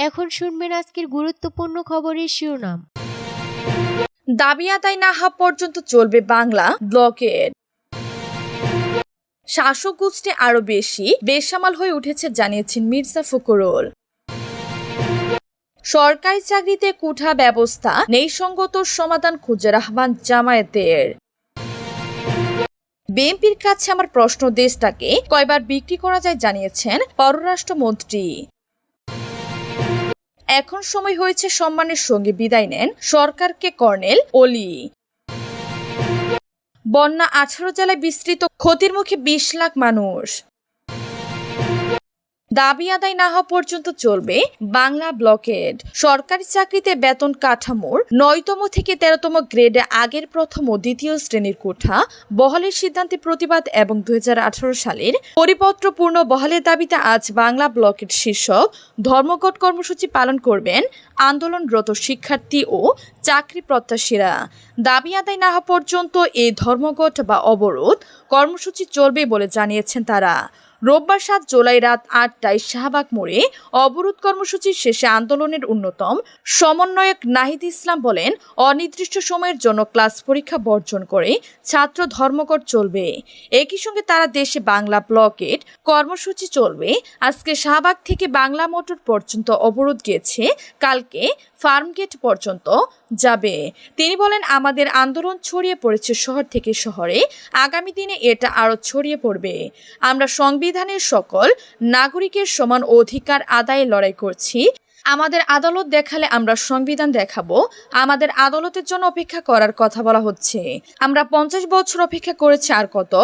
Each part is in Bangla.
এখন শুনবেন আজকের গুরুত্বপূর্ণ খবরের শিরোনাম। দাবি আদায় না হওয়া পর্যন্ত চলবে বাংলা ব্লকেড। শাসক গোষ্ঠী আরো বেশি বেসামাল হয়ে উঠেছে জানিয়েছেন মির্জা ফখরুল। সরকারি চাকরিতে কোঠা ব্যবস্থা নেই, সঙ্গত সমাধান খুঁজে আহ্বান জামায়াতের। বিএনপির কাছে আমার প্রশ্ন, দেশটাকে কয়বার বিক্রি করা যায় জানিয়েছেন পররাষ্ট্রমন্ত্রী। এখন সময় হয়েছে সম্মানের সঙ্গে বিদায় নেন সরকারকে কর্নেল অলি। বন্যা 18 জেলায় বিস্তৃত, ক্ষতির মুখে 20 লাখ মানুষ। দাবি আদায় না হওয়া পর্যন্ত চলবে বাংলা ব্লকেড। সরকারি চাকরিতে বেতন কাঠামোর 9তম থেকে 13তম গ্রেডে আগের প্রথম ও দ্বিতীয় শ্রেণীর কোঠা বহালের সিদ্ধান্তে প্রতিবাদ এবং 2018 সালের পরিপত্র পূর্ণ বহালের দাবিতে আজ বাংলা ব্লকেড শীর্ষক ধর্মঘট কর্মসূচি পালন করবেন আন্দোলনরত শিক্ষার্থী ও চাকরি প্রত্যাশীরা। দাবি আদায় না হওয়া পর্যন্ত এই ধর্মঘট বা অবরোধ কর্মসূচি চলবে বলে জানিয়েছেন তারা। রোববার 7 জুলাই রাত 8টায় শাহবাগ মোড়ে অবরোধ কর্মসূচির শেষে আন্দোলনের অন্যতম সমন্বয়ক নাহিদ ইসলাম বলেন, অনির্দিষ্ট সময়ের জন্য ক্লাস পরীক্ষা বর্জন করে ছাত্র ধর্মঘট চলবে। একই সঙ্গে তারা দেশে বাংলা ব্লকেড কর্মসূচি চলবে। আজকে শাহবাগ থেকে বাংলা মোটর পর্যন্ত অবরোধ গিয়েছে, কালকে ফার্মগেট পর্যন্ত যাবে। তিনি বলেন, আমাদের আন্দোলন ছড়িয়ে পড়েছে শহর থেকে শহরে, আগামী দিনে এটা আরো ছড়িয়ে পড়বে। আমরা সংবিধানের সকল নাগরিকের সমান অধিকার আদায়ে লড়াই করছি। আমাদের আদালত দেখালে আমরা সংবিধান দেখাবো। আমাদের আদালতের জন্য অপেক্ষা করার কথা বলা হচ্ছে। আমরা 50 বছর অপেক্ষা করেছি, আর কত?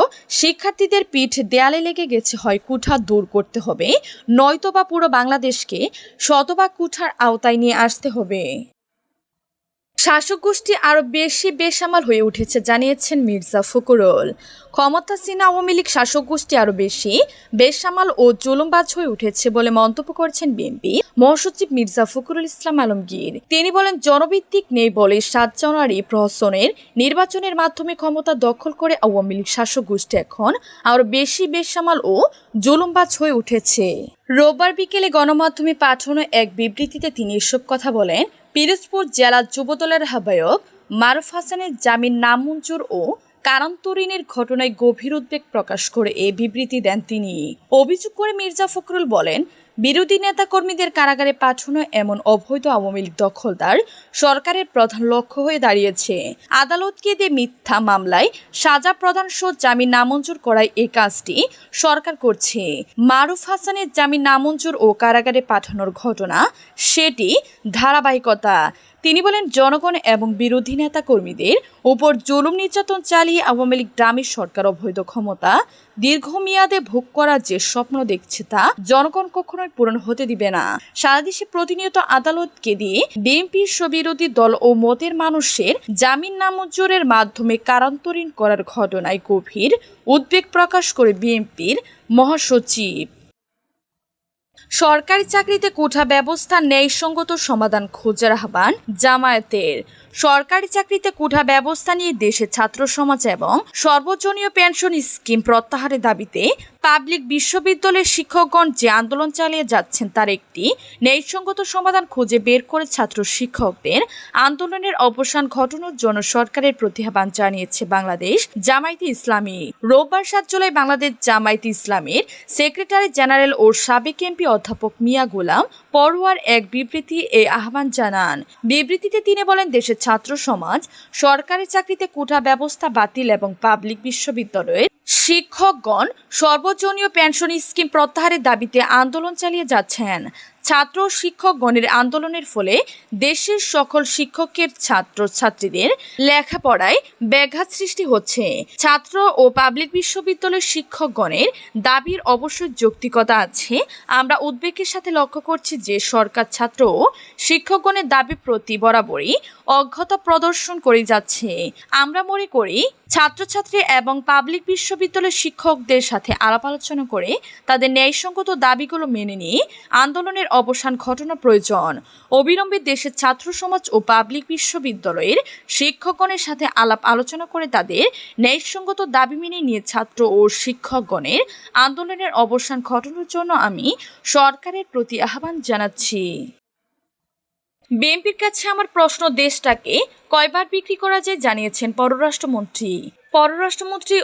শিক্ষার্থীদের পিঠ দেয়ালে লেগে গেছে, হয় কুঠা দূর করতে হবে, নয়তোবা পুরো বাংলাদেশকে শতভাগ কুঠার আওতায় নিয়ে আসতে হবে। শাসক গোষ্ঠী আরো বেশি বেসামাল হয়ে উঠেছে জানিয়েছেন মির্জা ফখরুল। ক্ষমতাসীন আওয়ামী লীগ শাসক গোষ্ঠী আরো বেশি বেসামাল ও জুলুমবাজ হয়ে উঠেছে বলে মন্তব্য করেছেন বিএনপি মহাসচিব মির্জা ফখরুল ইসলাম আলমগীর। তিনি বলেন, জনভিত্তিক নেই বলে 7 জানুয়ারি প্রহসনের নির্বাচনের মাধ্যমে ক্ষমতা দখল করে আওয়ামী লীগ শাসক গোষ্ঠী এখন আরো বেশি বেসামাল ও জুলুমবাজ হয়ে উঠেছে। রোববার বিকেলে গণমাধ্যমে পাঠানো এক বিবৃতিতে তিনি এসব কথা বলেন। পিরোজপুর জেলা যুবদলের আহ্বায়ক মারুফ হাসানের জামিন নামঞ্জুর ও কারান্তরীণের ঘটনায় গভীর উদ্বেগ প্রকাশ করে এই বিবৃতি দেন তিনি। অভিযোগ করে মির্জা ফখরুল বলেন, বিরোধী নেতাকর্মীদের কারাগারে পাঠানো এমন অবৈধ আওয়ামী লীগ দখলদার সরকারের প্রধান লক্ষ্য হয়ে দাঁড়িয়েছে। আদালতকে দিয়ে মিথ্যা মামলায় সাজা প্রদান সহ জামিন নামঞ্জুর করায় এই কাজটি সরকার করছে। মারুফ হাসানের জামিন নামঞ্জুর ও কারাগারে পাঠানোর ঘটনা সেটি ধারাবাহিকতা। তিনি বলেন, জনগণ এবং বিরোধী নেতা কর্মীদের উপর জুলুম নির্যাতন চালিয়ে আওয়ামী লীগ গ্রামের সরকার অবৈধ ক্ষমতা দীর্ঘমেয়াদে ভোগ করার যে স্বপ্ন দেখছে তা জনগণ কখনোই পূরণ হতে দিবে না। সারা দেশে প্রতিনিয়ত আদালতকে দিয়ে বিএনপির বিরোধী দল ও মতের মানুষের জামিন নামঞ্জুরের মাধ্যমে কারান্তরীণ করার ঘটনায় গভীর উদ্বেগ প্রকাশ করে বিএনপির মহাসচিব। সরকারি চাকরিতে কোঠা ব্যবস্থা ন্যায়সঙ্গত সমাধান খোঁজার আহ্বান জামায়াতের। সরকারি চাকরিতে কোঠা ব্যবস্থা নিয়ে দেশে ছাত্র সমাজ এবং সর্বজনীয় পেনশন স্কিম প্রত্যাহারের দাবিতে পাবলিক বিশ্ববিদ্যালয়ের শিক্ষকগণ যে আন্দোলন চালিয়ে যাচ্ছেন তার একটি ন্যায়সঙ্গত সমাধান খুঁজে বের করে ছাত্র শিক্ষকদের আন্দোলনের অবসান ঘটানোর জন্য সরকারের প্রতি আহ্বান জানিয়েছে বাংলাদেশ জামায়াতে ইসলামী। রোববার 7 জুলাই বাংলাদেশ জামায়াতে ইসলামীর সেক্রেটারি জেনারেল ও সাবেক এমপি অধ্যাপক মিয়া গোলাম পরোয়ার এক বিবৃতি এই আহ্বান জানান। বিবৃতিতে তিনি বলেন, দেশের ছাত্র সমাজ সরকারি চাকরিতে কোঠা ব্যবস্থা বাতিল এবং পাবলিক বিশ্ববিদ্যালয়ের শিক্ষকগণ সর্বজনীয় পেনশন স্কিম প্রত্যাহারের দাবিতে আন্দোলন চালিয়ে যাচ্ছেন। ছাত্র শিক্ষকগণের আন্দোলনের ফলে দেশের সকল শিক্ষকের ছাত্রছাত্রীদের লেখাপড়ায় ব্যাঘাত সৃষ্টি হচ্ছে। ছাত্র ও পাবলিক বিশ্ববিদ্যালয়ের শিক্ষকগণের দাবির অবশ্যই যৌক্তিকতা আছে। আমরা উদ্বেগের সাথে লক্ষ্য করছি যে সরকার ছাত্র ও শিক্ষকগণের দাবি প্রতি বরাবরই অজ্ঞতা প্রদর্শন করে যাচ্ছে। আমরা মনে করি ছাত্রছাত্রী এবং পাবলিক বিশ্ববিদ্যালয়ের শিক্ষকদের সাথে আলাপ আলোচনা করে তাদের ন্যায়সঙ্গত দাবিগুলো মেনে নিয়ে আন্দোলনের অবসান ঘটানো প্রয়োজন। অবিলম্বে দেশের ছাত্র সমাজ ও পাবলিক বিশ্ববিদ্যালয়ের শিক্ষকগণের সাথে আলাপ আলোচনা করে তাদের ন্যায়সঙ্গত দাবি মেনে নিয়ে ছাত্র ও শিক্ষকগণের আন্দোলনের অবসান ঘটানোর জন্য আমি সরকারের প্রতি আহ্বান জানাচ্ছি। বিএনপির কাছে আমার প্রশ্ন, দেশটাকে কয়বার বিক্রি করা যায় জানিয়েছেন পররাষ্ট্রমন্ত্রী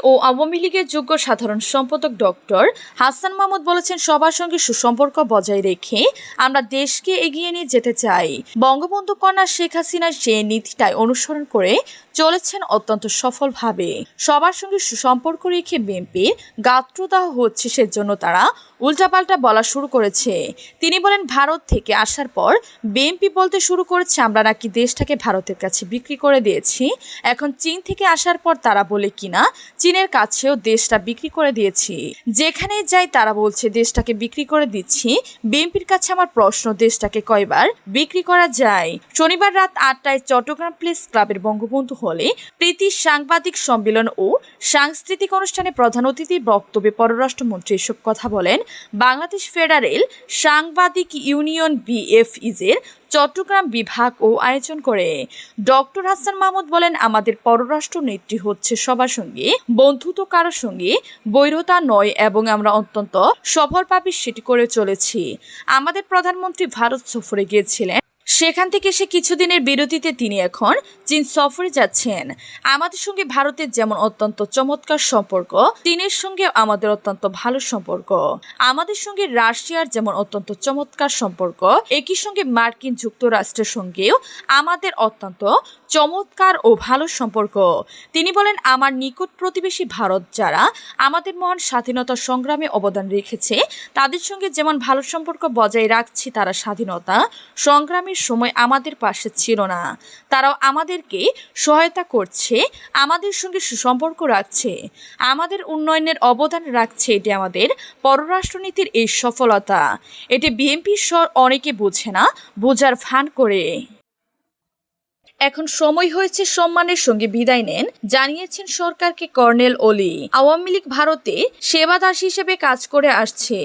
ও আওয়ামী লীগের যোগ্য সাধারণ সম্পাদক ডক্টর হাসান মাহমুদ বলেছেন, সবার সঙ্গে সুসম্পর্ক বজায় রেখে আমরা দেশকে এগিয়ে নিয়ে যেতে চাই। বঙ্গবন্ধু কন্যা শেখ হাসিনা সেই নীতিটাই অনুসরণ করে চলেছেন অত্যন্ত সফলভাবে। সবার সঙ্গে সুসম্পর্ক রেখে বিএনপির গাত্রদাহ হচ্ছে, সেজন্য তারা উল্টাপাল্টা বলা শুরু করেছে। তিনি বলেন, ভারত থেকে আসার পর বিএনপি বলতে শুরু করেছে আমরা নাকি দেশটাকে ভারতের কাছে বিক্রি করে দিয়েছি। এখন চীন থেকে আসার পর তারা বলে কিনা চীনের কাছেও দেশটা বিক্রি করে দিয়েছি। যেখানে যাই তারা বলছে দেশটাকে বিক্রি করে দিচ্ছি। বিএনপির কাছে আমার প্রশ্ন, দেশটাকে কয়বার বিক্রি করা যায়? শনিবার রাত 8টায় চট্টগ্রাম প্রেস ক্লাবের বঙ্গবন্ধু হলে প্রীতি সাংবাদিক সম্মেলন ও সাংস্কৃতিক অনুষ্ঠানে প্রধান অতিথি বক্তব্যে পররাষ্ট্রমন্ত্রী এসব কথা বলেন। বাংলাদেশ ফেডারেল সাংবাদিক ইউনিয়ন BFIজ-এর চট্টগ্রাম বিভাগ ও আয়োজন করে। ডক্টর হাসান মাহমুদ বলেন, আমাদের পররাষ্ট্র নীতি হচ্ছে সবার সঙ্গে বন্ধুত্ব, কারোর সঙ্গে বৈরতা নয় এবং আমরা অত্যন্ত সফলভাবে সেটি করে চলেছি। আমাদের প্রধানমন্ত্রী ভারত সফরে গিয়েছিলেন, সেখান থেকে সে কিছুদিনের বিরতিতে তিনি এখন চীন সফরে যাচ্ছেন। আমাদের সঙ্গে ভারতের যেমন অত্যন্ত চমৎকার সম্পর্ক, চীনের সঙ্গে আমাদের অত্যন্ত ভালো সম্পর্ক। আমাদের সঙ্গে রাশিয়ার যেমন অত্যন্ত চমৎকার সম্পর্ক, একই সঙ্গে মার্কিন যুক্তরাষ্ট্রের সঙ্গেও আমাদের অত্যন্ত চমৎকার ও ভালো সম্পর্ক। তিনি বলেন, আমার নিকট প্রতিবেশী ভারত যারা আমাদের মহান স্বাধীনতা সংগ্রামে অবদান রেখেছে, তাদের সঙ্গে যেমন ভালো সম্পর্ক বজায় রাখছি, তারা স্বাধীনতা সংগ্রামের সময় আমাদের পাশে ছিল না, তারাও আমাদেরকে সহায়তা করছে, আমাদের সঙ্গে সুসম্পর্ক রাখছে, আমাদের উন্নয়নের অবদান রাখছে। এটি আমাদের পররাষ্ট্রনীতির এই সফলতা। এটি বিএনপির অনেকে বোঝে না, বোঝার ভান করে। এখন সময় হয়েছে সম্মানের সঙ্গে বিদায় নেন, জানিয়েছেন সরকারকে কর্নেল ওলি। আওয়ামী লীগ ভারতে সেবাদাস হিসেবে কাজ করে আসছে,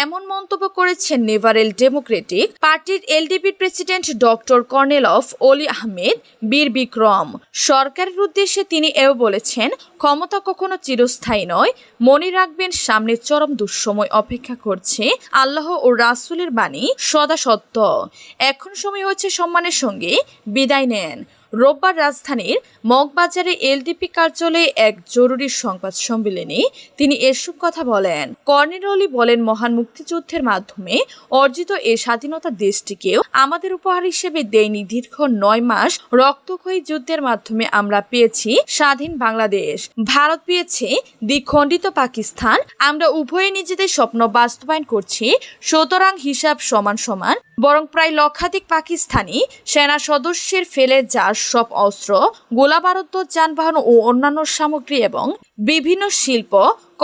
এমন মন্তব্য করেছেন লিবারেল ডেমোক্রেটিক পার্টির LDPর প্রেসিডেন্ট ডক্টর কর্নেল অফ ওলি আহমেদ বীর বিক্রম। সরকারের উদ্দেশ্যে তিনি এও বলেছেন, ক্ষমতা কখনো চিরস্থায়ী নয়, মনে রাখবেন সামনে চরম দুঃসময় অপেক্ষা করছে। আল্লাহ ও রাসূলের বাণী সদা সত্য। এখন সময় হচ্ছে সম্মানের সঙ্গে বিদায় নেন। রোববার রাজধানীর মগবাজারে LDP কার্যালয়ে এক জরুরি সংবাদ সম্মেলনে তিনি এসব কথা বলেন। কর্নেল ওলি বলেন, মহান মুক্তিযুদ্ধের মাধ্যমে অর্জিত এই স্বাধীনতা দেশটিকেও আমাদের উপহার হিসেবে দেয়নি। দীর্ঘ 9 মাস রক্তক্ষয়ী যুদ্ধের মাধ্যমে আমরা পেয়েছি স্বাধীন বাংলাদেশ, ভারত পেয়েছে দ্বিখণ্ডিত পাকিস্তান। আমরা উভয়ে নিজেদের স্বপ্ন বাস্তবায়ন করছি, সুতরাং হিসাব সমান সমান। বরং প্রায় লক্ষাধিক পাকিস্তানি সেনা সদস্যের ফেলে যার সব অস্ত্র, গোলাবারুদ, যানবাহন ও অন্যান্য সামগ্রী এবং বিভিন্ন শিল্প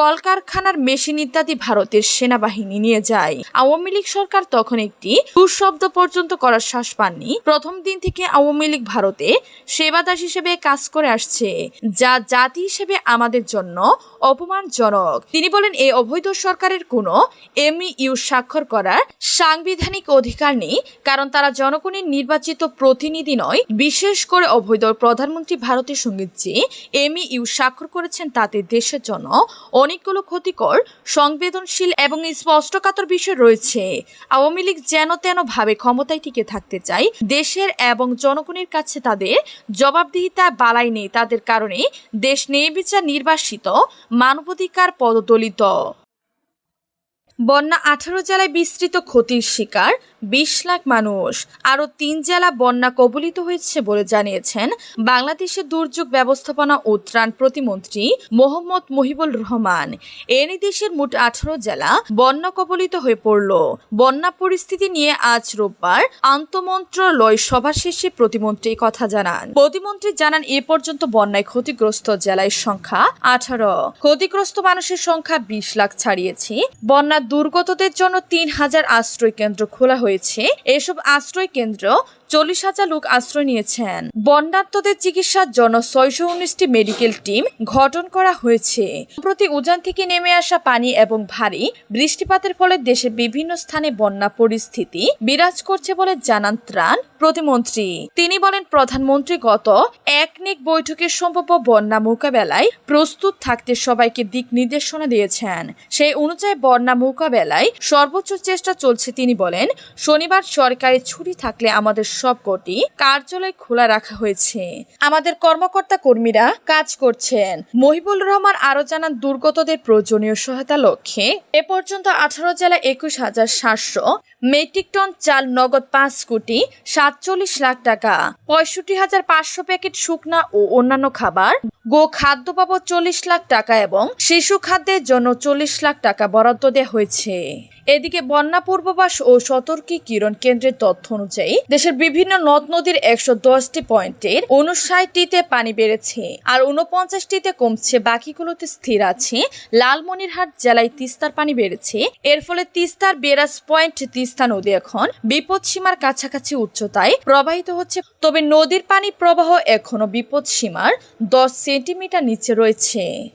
কলকারখানার মেশিন ইত্যাদি ভারতের সেনাবাহিনী নিয়ে যায়। আওয়ামী লীগ সরকার তখন একটি দুঃশব্দ পর্যন্ত করার শ্বাস পাননি। প্রথম দিন থেকে আওয়ামী লীগ ভারতে সেবাদাস হিসেবে কাজ করে আসছে, যা জাতি হিসেবে আমাদের জন্য অপমানজনক। তিনি বলেন, এই অবৈধ সরকারের কোনো MOU স্বাক্ষর করার সাংবিধানিক অধিকার নেই, কারণ তারা জনগণের নির্বাচিত প্রতিনিধি নয়। বিশেষ করে অবৈধ প্রধানমন্ত্রী ভারতের সঙ্গে যে MOU স্বাক্ষর করেছেন তাতে দেশের জন্য অনেকগুলো ক্ষতিকর, সংবেদনশীল এবং স্পষ্টকাতর বিষয় রয়েছে। আওয়ামী লীগ যেন তেন ভাবে ক্ষমতায় টিকে থাকতে চায়। দেশের এবং জনগণের কাছে তাদের জবাবদিহিতা বালাই নেই। তাদের কারণে দেশ নির্বিচার নির্বাসিত, মানবাধিকার পদদলিত। বন্যা 18 জেলায় বিস্তৃত, ক্ষতির শিকার 20 লাখ মানুষ। আরও 3 জেলা বন্যা কবলিত হয়েছে বলে জানিয়েছেন বাংলাদেশের দুর্যোগ ব্যবস্থাপনা ও ত্রাণ প্রতিমন্ত্রী মোহাম্মদ মহিবুর রহমান। এর দেশের মোট 18 জেলা বন্যা কবলিত হয়ে পড়ল। বন্যা পরিস্থিতি নিয়ে আজ রোববার আন্তঃমন্ত্রণালয় সভা শেষে প্রতিমন্ত্রী কথা জানান। প্রতিমন্ত্রী জানান, এ পর্যন্ত বন্যায় ক্ষতিগ্রস্ত জেলার সংখ্যা 18, ক্ষতিগ্রস্ত মানুষের সংখ্যা 20 লাখ ছাড়িয়েছে। বন্যা দুর্গতদের জন্য 3000 আশ্রয় কেন্দ্র খোলা হয়েছে। এসব আশ্রয় কেন্দ্র 40,000 লোক আশ্রয় নিয়েছেন। বন্যার্তদের চিকিৎসার জন্য 619টি মেডিকেল টিম গঠন করা হয়েছে। সম্প্রতি উজান থেকে নেমে আসা পানি এবং ভারী বৃষ্টিপাতের ফলে দেশের বিভিন্ন স্থানে বন্যা পরিস্থিতি বিরাজ করছে বলে জানান ত্রাণ প্রতিমন্ত্রী। তিনি বলেন, প্রধানমন্ত্রী গত একনেক বৈঠকের সম্ভাব্য বন্যা মোকাবেলায় প্রস্তুত থাকতে সবাইকে দিক নির্দেশনা দিয়েছেন। সেই অনুযায়ী বন্যা মোকাবেলায় সর্বোচ্চ চেষ্টা চলছে। তিনি বলেন, শনিবার সরকারি ছুটি থাকলে আমাদের সবকটি কার্যালয় খোলা রাখা হয়েছে। আমাদের কর্মকর্তা কর্মীরা কাজ করছেন। মহিবুল রহমান আরো জানান, দুর্গতদের প্রয়োজনীয় সহায়তা লক্ষ্যে এ পর্যন্ত 18 জেলা 21,700 মেট্রিক টন চাল, নগদ 5 কোটি 47 লাখ টাকা, 65,500 প্যাকেট শুকনা ও অন্যান্য খাবার, গো খাদ্য বাবদ 40 লাখ টাকা এবং শিশু খাদ্যের জন্য 40 লাখ টাকা বরাদ্দ দেওয়া হয়েছে। এদিকে বন্যা পূর্বাভাস ও সতর্কীকরণ কেন্দ্রের তথ্য অনুযায়ী দেশের বিভিন্ন নদ নদীর 110টি পয়েন্টের 59টিতে পানি বেড়েছে আর 49টিতে কমছে, বাকিগুলোতে স্থির আছে। লালমনিরহাট জেলায় তিস্তার পানি বেড়েছে। এর ফলে তিস্তার বেরাজ পয়েন্ট তিস্তা নদী এখন বিপদসীমার কাছাকাছি উচ্চতায় প্রবাহিত হচ্ছে, তবে নদীর পানি প্রবাহ এখনো বিপদসীমার 10 সেন্টিমিটার নিচে রয়েছে।